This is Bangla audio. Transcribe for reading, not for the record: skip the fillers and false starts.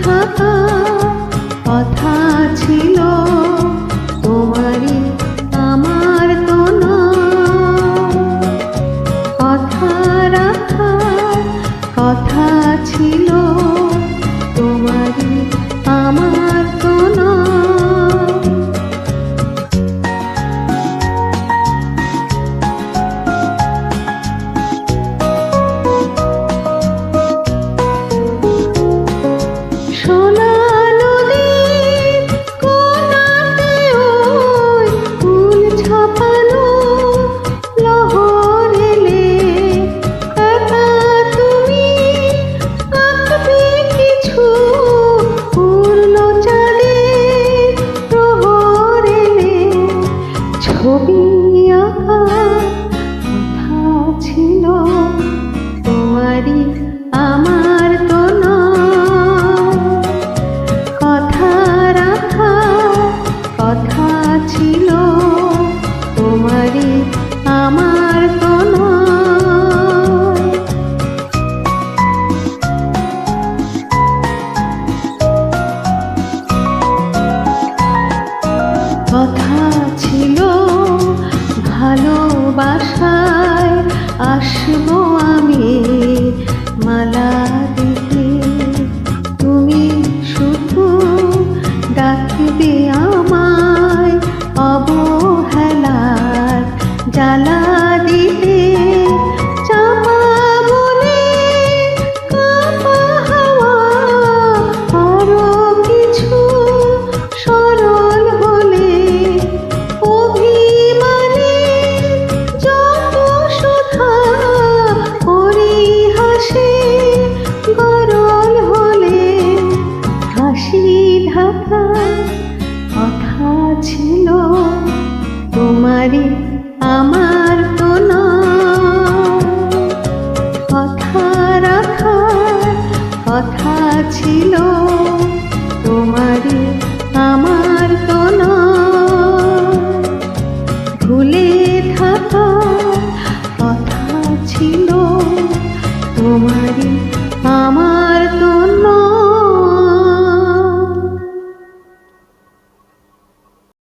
থাকা কথা ছিল তোমারই আমার তো না। কথা রাখার কথা ছিল তোমারই আমার তো না। ছবি আঁকার কথা ছিল তোমারই আমার তো না। কথা রাখার কথা ছিল তোমারই আমার তো না। কথা ছিল ভালোবাসায় আসবো আমি মালা দিতে, তুমি শুধু ডাকবে আমায় অবহেলার জ্বালা দিতে। চাপা বলে কাপা হাওয়া আরো কিছু সরল হলে অভিমানে যত সুধা পরিহাসে গরল হলে হাসি ঢাকা কথা ছিল তোমারই আমার তো না। কথা রাখার কথা ছিল তোমারই আমার তো না। ভুলে থাকা কথা ছিল তোমার